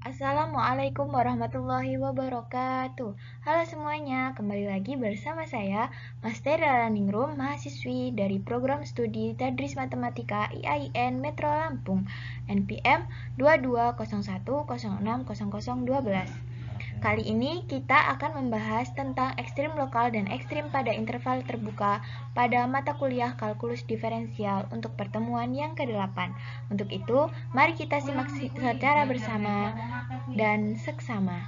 Assalamualaikum warahmatullahi wabarakatuh. Halo semuanya, kembali lagi bersama saya, Mas Tera Ningrum, mahasiswi dari program studi Tadris Matematika IAIN Metro Lampung, NPM 2201060012. Kali ini kita akan membahas tentang ekstrim lokal dan ekstrim pada interval terbuka pada mata kuliah kalkulus diferensial untuk pertemuan yang ke-8. Untuk itu, mari kita simak secara bersama dan seksama.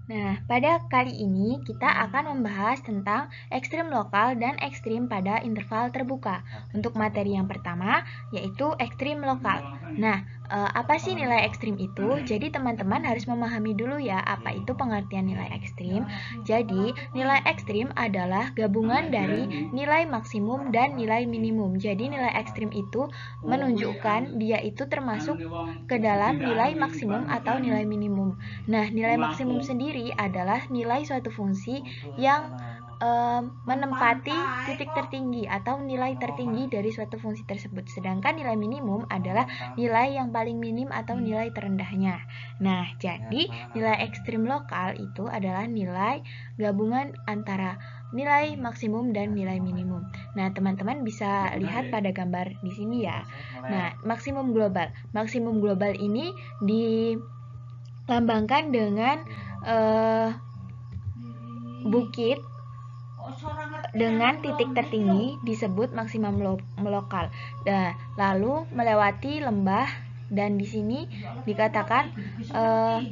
Nah, pada kali ini kita akan membahas tentang ekstrim lokal dan ekstrim pada interval terbuka. Untuk materi yang pertama, yaitu ekstrim lokal. Nah, apa sih nilai ekstrim itu? Jadi teman-teman harus memahami dulu ya, apa itu pengertian nilai ekstrim. Jadi, nilai ekstrim adalah gabungan dari nilai maksimum dan nilai minimum. Jadi, nilai ekstrim itu menunjukkan dia itu termasuk ke dalam nilai maksimum atau nilai minimum. Nah, nilai maksimum sendiri adalah nilai suatu fungsi yang menempati titik tertinggi atau nilai tertinggi dari suatu fungsi tersebut. Sedangkan nilai minimum adalah nilai yang paling minim atau nilai terendahnya. Nah, jadi nilai ekstrim lokal itu adalah nilai gabungan antara nilai maksimum dan nilai minimum. Nah, teman-teman bisa lihat pada gambar di sini ya. Nah, maksimum global. Maksimum global ini dilambangkan dengan bukit dengan titik tertinggi disebut maksimum lokal. Lalu melewati lembah dan di sini dikatakan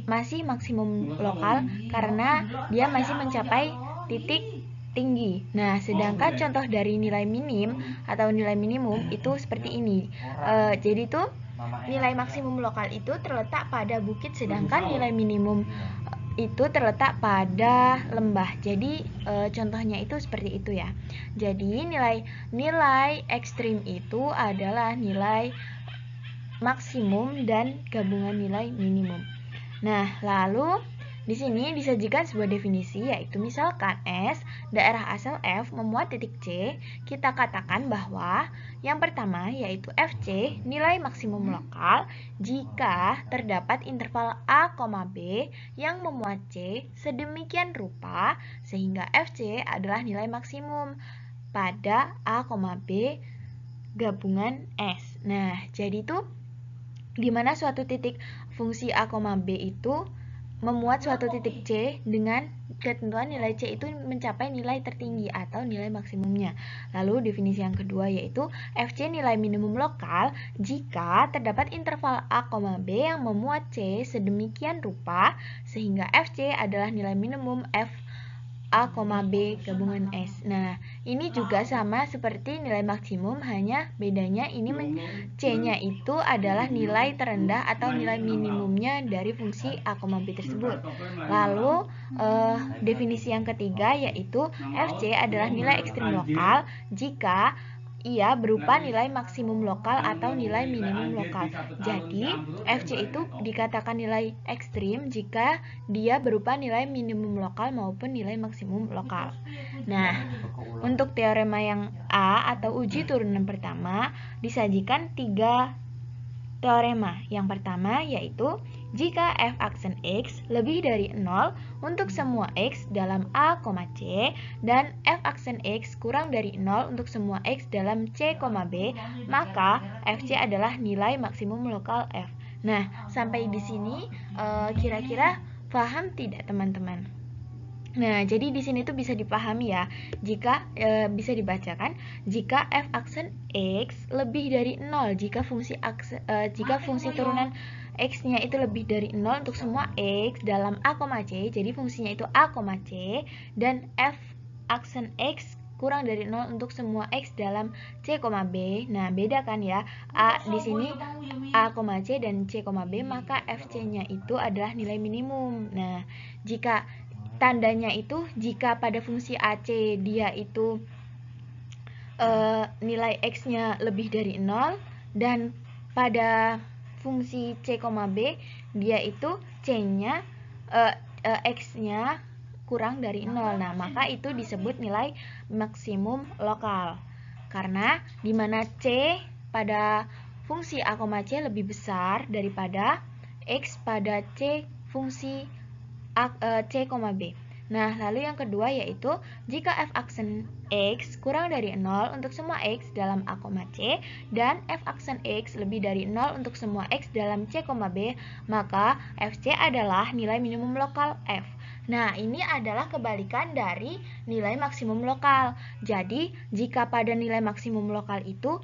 masih maksimum lokal karena dia masih mencapai titik tinggi. Nah, sedangkan contoh dari nilai minim atau nilai minimum itu seperti ini. Jadi tuh nilai maksimum lokal itu terletak pada bukit, sedangkan nilai minimum itu terletak pada lembah. Jadi contohnya itu seperti itu ya. Jadi nilai ekstrim itu adalah nilai maksimum dan gabungan nilai minimum. Nah, lalu di sini disajikan sebuah definisi, yaitu misalkan S, daerah asal F memuat titik C, kita katakan bahwa yang pertama yaitu FC nilai maksimum lokal jika terdapat interval A, B yang memuat C sedemikian rupa sehingga FC adalah nilai maksimum pada A, B gabungan S. Nah, jadi itu di mana suatu titik fungsi A, B itu memuat suatu titik C dengan ketentuan nilai C itu mencapai nilai tertinggi atau nilai maksimumnya. Lalu definisi yang kedua yaitu FC nilai minimum lokal jika terdapat interval A, B yang memuat C sedemikian rupa sehingga FC adalah nilai minimum F A, B gabungan S. Nah, ini juga sama seperti nilai maksimum, hanya bedanya ini C-nya itu adalah nilai terendah atau nilai minimumnya dari fungsi A, B tersebut. Lalu, definisi yang ketiga yaitu FC adalah nilai ekstrim lokal jika ia berupa nilai maksimum lokal atau nilai minimum lokal. Jadi, FC itu dikatakan nilai ekstrim jika dia berupa nilai minimum lokal maupun nilai maksimum lokal. Nah, untuk teorema yang A atau uji turunan pertama disajikan 3 teorema. Yang pertama yaitu jika f aksen X lebih dari 0 untuk semua X dalam A, C dan f aksen X kurang dari 0 untuk semua X dalam C, B, maka FC adalah nilai maksimum lokal F. Nah, sampai di sini kira-kira paham tidak teman-teman? Nah, jadi di sini tuh bisa dipahami ya. Jika bisa dibacakan jika f aksen X lebih dari 0, jika fungsi turunan X-nya itu lebih dari 0 untuk semua X dalam A, C, jadi fungsinya itu A, C, dan f aksen X kurang dari 0 untuk semua X dalam C, B. Nah, beda kan ya. A di sini A, C dan C, B, maka FC-nya itu adalah nilai minimum. Nah, jika tandanya itu jika pada fungsi AC dia itu nilai X-nya lebih dari 0 dan pada fungsi C, B dia itu C-nya X-nya kurang dari 0. Nah, maka itu disebut nilai maksimum lokal. Karena dimana C pada fungsi A, C lebih besar daripada X pada C fungsi C, B. Nah, lalu yang kedua yaitu jika f aksen X kurang dari 0 untuk semua X dalam A, C dan f aksen X lebih dari 0 untuk semua X dalam C, B, maka FC adalah nilai minimum lokal F. Nah, ini adalah kebalikan dari nilai maksimum lokal. Jadi, jika pada nilai maksimum lokal itu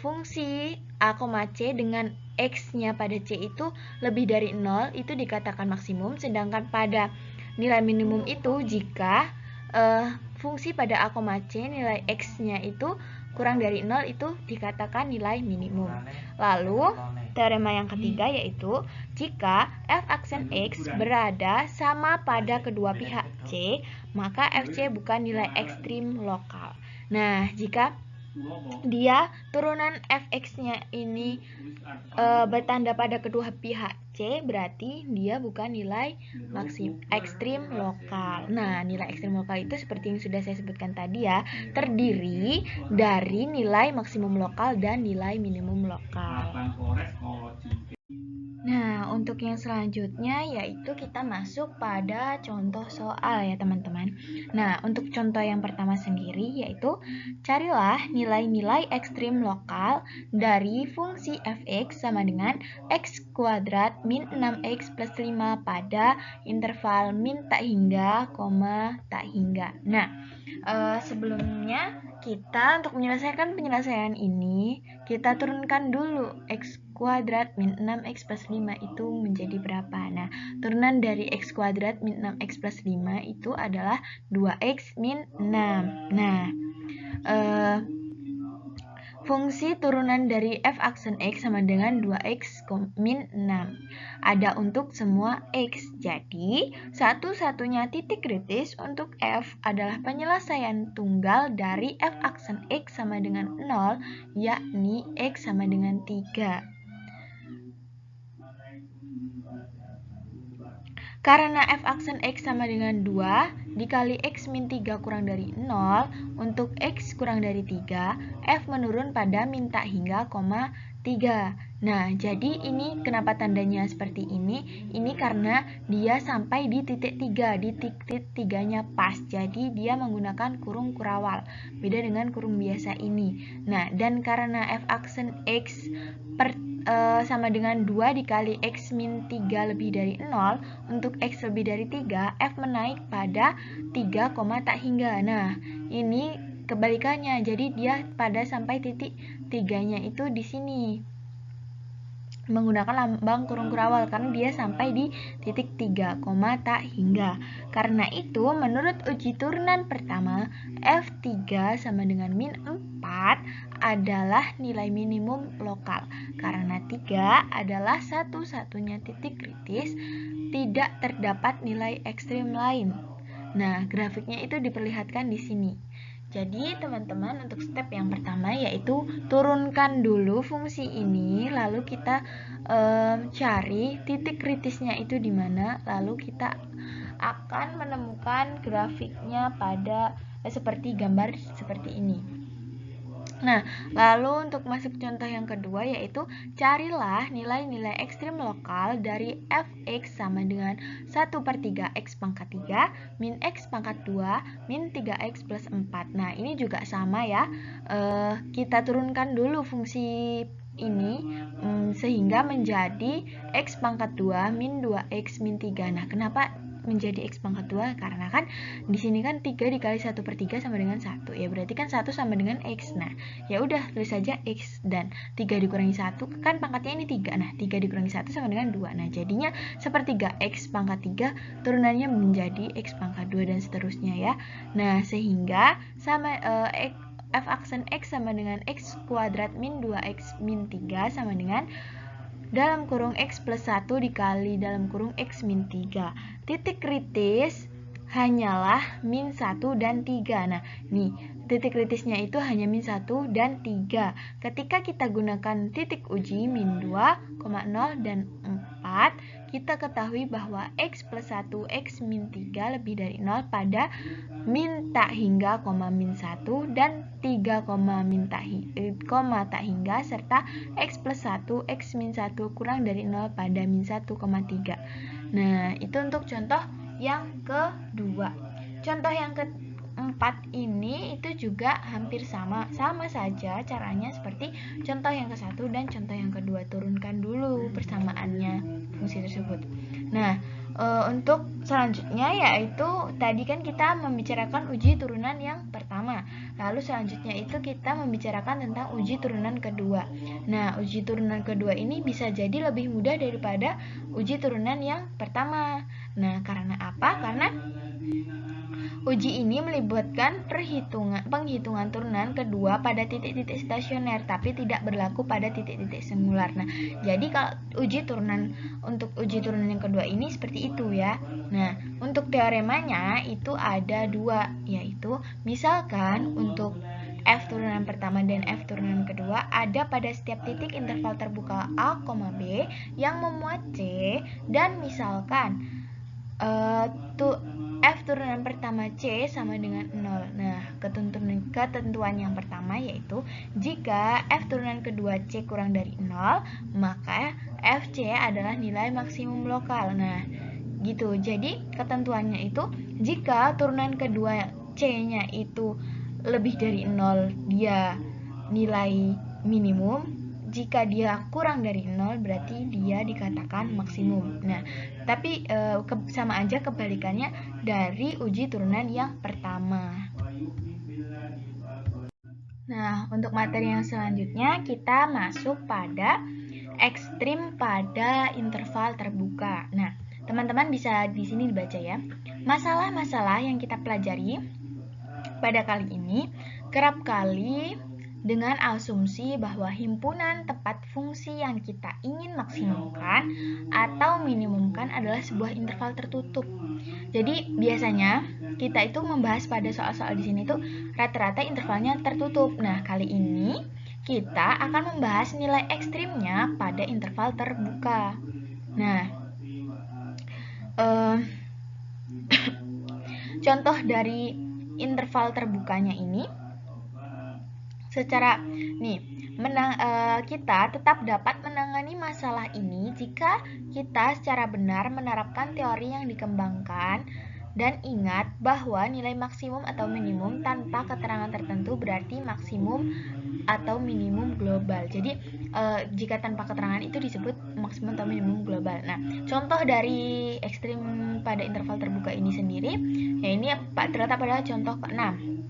fungsi A, C dengan X-nya pada C itu lebih dari 0, itu dikatakan maksimum, sedangkan pada nilai minimum itu jika fungsi pada A, C nilai X-nya itu kurang dari 0 itu dikatakan nilai minimum. Lalu teorema yang ketiga yaitu jika f aksen X berada sama pada kedua pihak C, maka FC bukan nilai ekstrim lokal. Nah, jika dia turunan fx-nya ini bertanda pada kedua pihak C, berarti dia bukan nilai ekstrim lokal. Nah, nilai ekstrim lokal itu seperti yang sudah saya sebutkan tadi ya, terdiri dari nilai maksimum lokal dan nilai minimum lokal. Nah, untuk yang selanjutnya yaitu kita masuk pada contoh soal ya teman-teman. Nah, untuk contoh yang pertama sendiri yaitu carilah nilai-nilai ekstrim lokal dari fungsi fx sama dengan x kuadrat min 6x plus 5 pada interval min tak hingga, tak hingga. Nah, sebelumnya kita untuk menyelesaikan penyelesaian ini, kita turunkan dulu x kuadrat min 6x plus 5 itu menjadi berapa. Nah, turunan dari x kuadrat min 6x plus 5 itu adalah 2x min 6. Nah, fungsi turunan dari f aksen X sama dengan 2x min 6 ada untuk semua X. Jadi, satu-satunya titik kritis untuk F adalah penyelesaian tunggal dari f aksen X sama dengan 0, yakni X sama dengan 3. Karena f aksen X sama dengan 2 dikali X min 3 kurang dari 0, untuk X kurang dari 3, F menurun pada min tak hingga, 3. Nah, jadi ini kenapa tandanya seperti ini? Ini karena dia sampai di titik 3, di titik 3-nya pas. Jadi dia menggunakan kurung kurawal, beda dengan kurung biasa ini. Nah, dan karena f aksen X sama dengan 2 dikali X min 3 lebih dari 0, untuk X lebih dari 3, F menaik pada 3, tak hingga. Nah, ini kebalikannya, jadi dia pada sampai titik 3-nya itu di sini menggunakan lambang kurung kurawal karena dia sampai di titik 3, tak hingga. Karena itu, menurut uji turunan pertama, F3 sama dengan min 4 adalah nilai minimum lokal. Karena 3 adalah satu-satunya titik kritis, tidak terdapat nilai ekstrim lain. Nah, grafiknya itu diperlihatkan di sini. Jadi teman-teman, untuk step yang pertama yaitu turunkan dulu fungsi ini, lalu kita cari titik kritisnya itu di mana, lalu kita akan menemukan grafiknya pada seperti gambar seperti ini. Nah, lalu untuk masuk contoh yang kedua yaitu carilah nilai-nilai ekstrim lokal dari fx sama dengan 1/3 x pangkat 3 min x pangkat 2 min 3x plus 4. Nah, ini juga sama ya, kita turunkan dulu fungsi ini sehingga menjadi x pangkat 2 min 2x min 3. Nah, kenapa menjadi x pangkat 2? Karena kan di sini kan 3 dikali 1/3 sama dengan 1. Ya berarti kan 1 sama dengan x. Nah, ya udah tulis saja x, dan 3 dikurangi 1 kan pangkatnya ini 3. Nah, 3 dikurangi 1 sama dengan 2. Nah, jadinya 1/3 x pangkat 3 turunannya menjadi x pangkat 2 dan seterusnya ya. Nah, sehingga sama f aksen X sama dengan x kuadrat min 2x min 3 sama dengan dalam kurung X plus 1 dikali dalam kurung X min 3. Titik kritis hanyalah min 1 dan 3. Nah, nih, titik kritisnya itu hanya min 1 dan 3. Ketika kita gunakan titik uji min 2, 0 dan 4, kita ketahui bahwa X plus 1, X min 3 lebih dari 0 pada min tak hingga, min 1, dan 3, min tak hingga, serta X plus 1, X min 1 kurang dari 0 pada min 1, 3. Nah, itu untuk contoh yang kedua. Contoh yang keempat ini itu juga hampir sama saja caranya seperti contoh yang ke-1 dan contoh yang kedua. Turunkan dulu persamaannya fungsi tersebut. Nah, untuk selanjutnya yaitu tadi kan kita membicarakan uji turunan yang pertama. Lalu selanjutnya itu kita membicarakan tentang uji turunan kedua. Nah, uji turunan kedua ini bisa jadi lebih mudah daripada uji turunan yang pertama. Nah, karena apa? Karena uji ini melibatkan penghitungan turunan kedua pada titik-titik stasioner, tapi tidak berlaku pada titik-titik singular. Nah, jadi kalau untuk uji turunan yang kedua ini seperti itu ya. Nah, untuk teoremanya itu ada dua, yaitu misalkan untuk F turunan pertama dan F turunan kedua ada pada setiap titik interval terbuka A, B yang memuat C, dan misalkan F turunan pertama C sama dengan 0. Nah, ketentuan yang pertama yaitu jika F turunan kedua C kurang dari 0, maka FC adalah nilai maksimum lokal. Nah, gitu. Jadi, ketentuannya itu jika turunan kedua C-nya itu lebih dari 0, dia nilai minimum. Jika dia kurang dari 0, berarti dia dikatakan maksimum. Nah, tapi sama aja kebalikannya dari uji turunan yang pertama. Nah, untuk materi yang selanjutnya kita masuk pada ekstrim pada interval terbuka. Nah, teman-teman bisa di sini dibaca ya. Masalah-masalah yang kita pelajari pada kali ini kerap kali dengan asumsi bahwa himpunan tepat fungsi yang kita ingin maksimumkan atau minimumkan adalah sebuah interval tertutup. Jadi biasanya kita itu membahas pada soal-soal di sini tuh rata-rata intervalnya tertutup. Nah, kali ini kita akan membahas nilai ekstrimnya pada interval terbuka. Nah, contoh dari interval terbukanya ini kita tetap dapat menangani masalah ini jika kita secara benar menerapkan teori yang dikembangkan dan ingat bahwa nilai maksimum atau minimum tanpa keterangan tertentu berarti maksimum atau minimum global. Jadi jika tanpa keterangan itu disebut maksimum atau minimum global. Nah, contoh dari ekstrim pada interval terbuka ini sendiri, ya ini terletak pada contoh ke-6,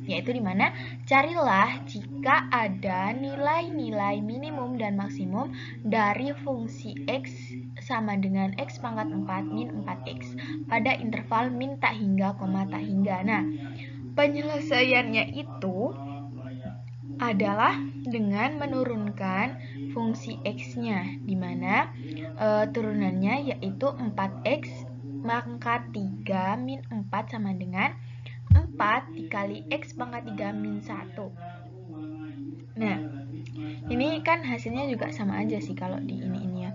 yaitu dimana carilah jika ada nilai-nilai minimum dan maksimum dari fungsi X sama dengan X pangkat 4 min 4X pada interval min tak hingga, tak hingga. Nah, penyelesaiannya itu adalah dengan menurunkan fungsi X-nya, dimana turunannya yaitu 4X pangkat 3 min 4 sama dengan 4 dikali X pangkat 3 min 1. Nah, ini kan hasilnya juga sama aja sih kalau di ini ya.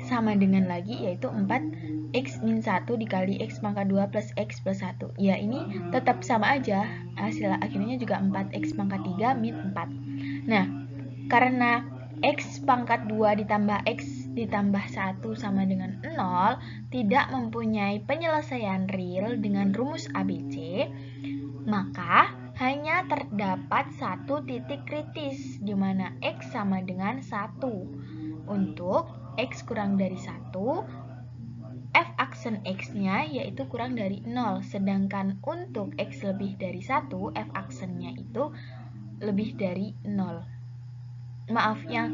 Sama dengan lagi yaitu 4X min 1 dikali X pangkat 2 plus X plus 1. Ya, ini tetap sama aja. Hasil akhirnya juga 4X pangkat 3 min 4. Nah, karena X pangkat 2 ditambah X ditambah 1 sama dengan 0 tidak mempunyai penyelesaian real dengan rumus ABC, maka hanya terdapat satu titik kritis di mana X sama dengan 1. Untuk X kurang dari 1, F aksen X-nya yaitu kurang dari 0. Sedangkan untuk X lebih dari 1, F aksennya itu lebih dari 0. Maaf, yang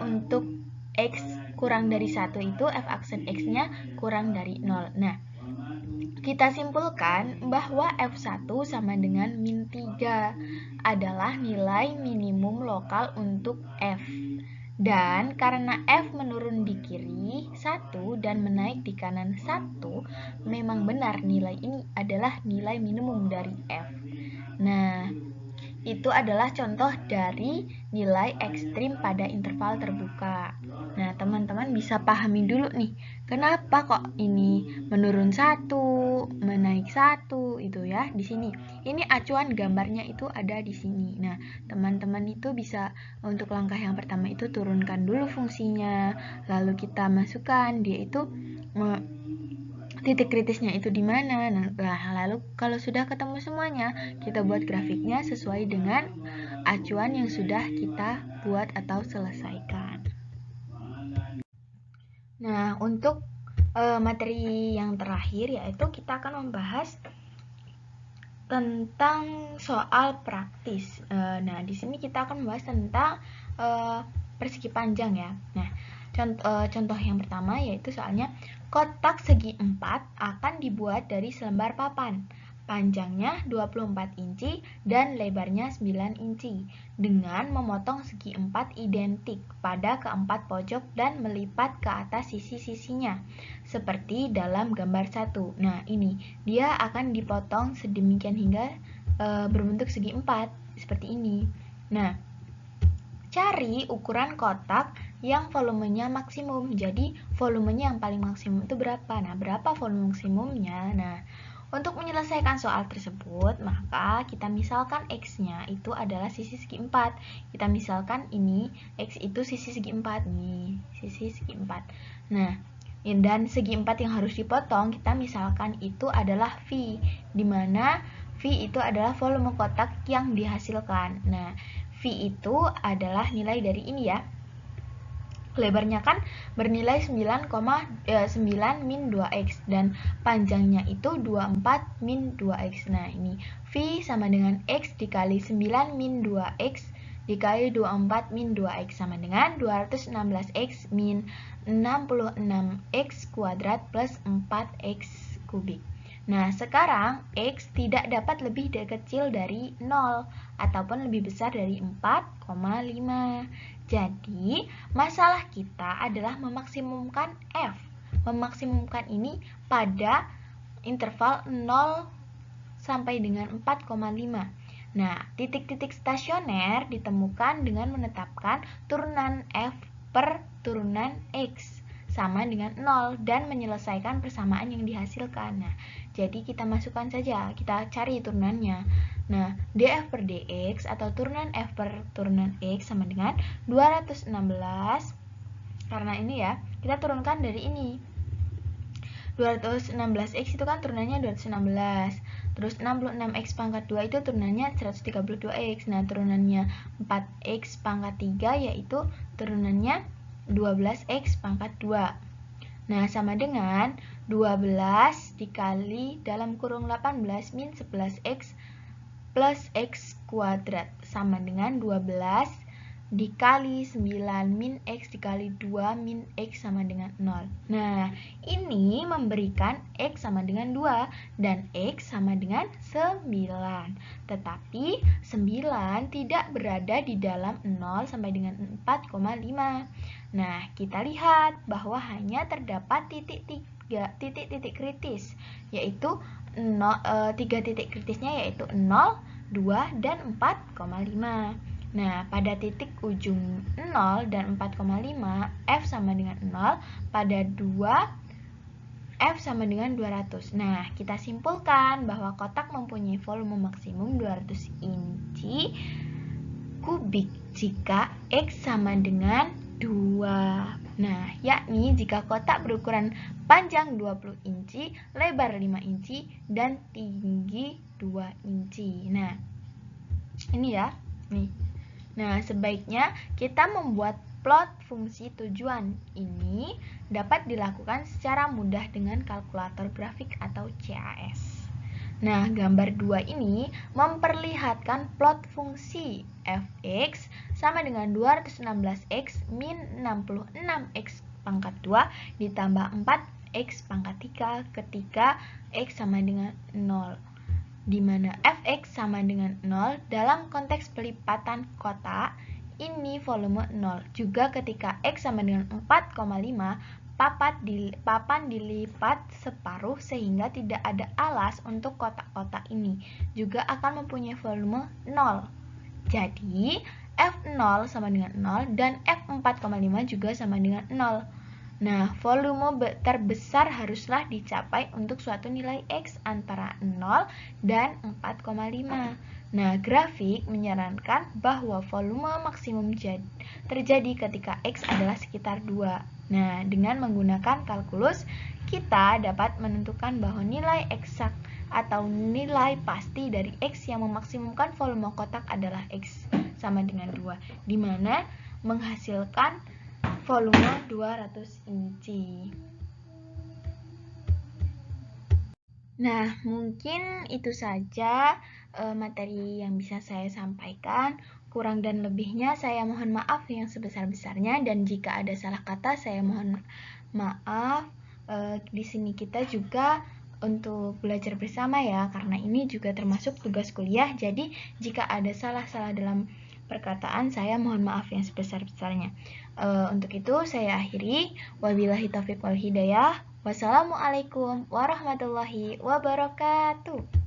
untuk X kurang dari 1 itu F aksen X-nya kurang dari 0. Nah, kita simpulkan bahwa F1 sama dengan min 3 adalah nilai minimum lokal untuk F. Dan karena F menurun di kiri 1 dan menaik di kanan 1, memang benar nilai ini adalah nilai minimum dari F. Nah, itu adalah contoh dari nilai ekstrim pada interval terbuka. Nah, teman-teman bisa pahami dulu nih, kenapa kok ini menurun 1, menaik 1 itu ya di sini. Ini acuan gambarnya itu ada di sini. Nah, teman-teman itu bisa untuk langkah yang pertama itu turunkan dulu fungsinya, lalu kita masukkan dia itu titik kritisnya itu di mana. Nah, lalu kalau sudah ketemu semuanya, kita buat grafiknya sesuai dengan acuan yang sudah kita buat atau selesaikan. Nah, untuk materi yang terakhir yaitu kita akan membahas tentang soal praktis. Nah, di sini kita akan membahas tentang persegi panjang ya. Nah, contoh yang pertama yaitu soalnya kotak segi 4 akan dibuat dari selembar papan. Panjangnya 24 inci dan lebarnya 9 inci dengan memotong segi 4 identik pada keempat pojok dan melipat ke atas sisi-sisinya seperti dalam gambar 1. Nah, ini dia akan dipotong sedemikian hingga berbentuk segi 4 seperti ini. Nah, cari ukuran kotak yang volumenya maksimum. Jadi, volumenya yang paling maksimum itu berapa? Nah, berapa volume maksimumnya? Nah, untuk menyelesaikan soal tersebut, maka kita misalkan X-nya itu adalah sisi segi 4. Kita misalkan ini, X itu sisi segi 4 nih, sisi segi 4. Nah, dan segi 4 yang harus dipotong, kita misalkan itu adalah V, di mana V itu adalah volume kotak yang dihasilkan. Nah, V itu adalah nilai dari ini ya. Lebarnya kan bernilai 9, 9 min 2x dan panjangnya itu 24 min 2x. Nah, ini V sama dengan X dikali 9 min 2x dikali 24 min 2x sama dengan 216x min 66x kuadrat plus 4x kubik. Nah, sekarang X tidak dapat lebih kecil dari 0 ataupun lebih besar dari 4,5. Jadi, masalah kita adalah memaksimumkan F. Memaksimumkan ini pada interval 0 sampai dengan 4,5. Nah, titik-titik stasioner ditemukan dengan menetapkan turunan F per turunan X sama dengan 0 dan menyelesaikan persamaan yang dihasilkan. Nah, jadi kita masukkan saja, kita cari turunannya. Nah, df per dx atau turunan f per turunan x sama dengan 216. Karena ini ya, kita turunkan dari ini. 216x itu kan turunannya 216. Terus 66x pangkat 2 itu turunannya 132x. Nah, turunannya 4x pangkat 3 yaitu turunannya 12x pangkat 2. Nah, sama dengan 12 dikali dalam kurung 18 min 11x plus x kuadrat sama dengan 12 dikali 9 min x dikali 2 min x sama dengan 0. Nah, ini memberikan x sama dengan 2 dan x sama dengan 9. Tetapi 9 tidak berada di dalam 0 sampai dengan 4,5. Nah, kita lihat bahwa hanya terdapat titik kritis, yaitu 3 titik kritisnya yaitu 0, 2, dan 4,5. Nah, pada titik ujung 0 dan 4,5, F sama dengan 0, pada 2, F sama dengan 200. Nah, kita simpulkan bahwa kotak mempunyai volume maksimum 200 inci kubik jika X sama dengan 2. Nah, yakni jika kotak berukuran panjang 20 inci, lebar 5 inci, dan tinggi 2 inci. Nah, ini ya. Nih. Nah, sebaiknya kita membuat plot fungsi tujuan. Ini dapat dilakukan secara mudah dengan kalkulator grafik atau CAS. Nah, gambar 2 ini memperlihatkan plot fungsi fx sama dengan 216x min 66x pangkat 2 ditambah 4x pangkat 3 ketika x sama dengan 0. Di mana fx sama dengan 0 dalam konteks pelipatan kotak, ini volume 0. Juga ketika x sama dengan 4,5, papan dilipat separuh sehingga tidak ada alas untuk kotak-kotak ini. Juga akan mempunyai volume 0. Jadi, F0 sama dengan 0 dan F4,5 juga sama dengan 0. Nah, volume terbesar haruslah dicapai untuk suatu nilai X antara 0 dan 4,5. Nah, grafik menyarankan bahwa volume maksimum terjadi ketika X adalah sekitar 2. Nah, dengan menggunakan kalkulus, kita dapat menentukan bahwa nilai eksak atau nilai pasti dari X yang memaksimumkan volume kotak adalah X sama dengan 2, di mana menghasilkan volume 200 inci. Nah, mungkin itu saja materi yang bisa saya sampaikan. Kurang dan lebihnya saya mohon maaf yang sebesar-besarnya, dan jika ada salah kata saya mohon maaf. Di sini kita juga untuk belajar bersama ya, karena ini juga termasuk tugas kuliah. Jadi jika ada salah-salah dalam perkataan saya mohon maaf yang sebesar-besarnya. Untuk itu saya akhiri. Wabillahi taufiq wal hidayah. Wassalamualaikum warahmatullahi wabarakatuh.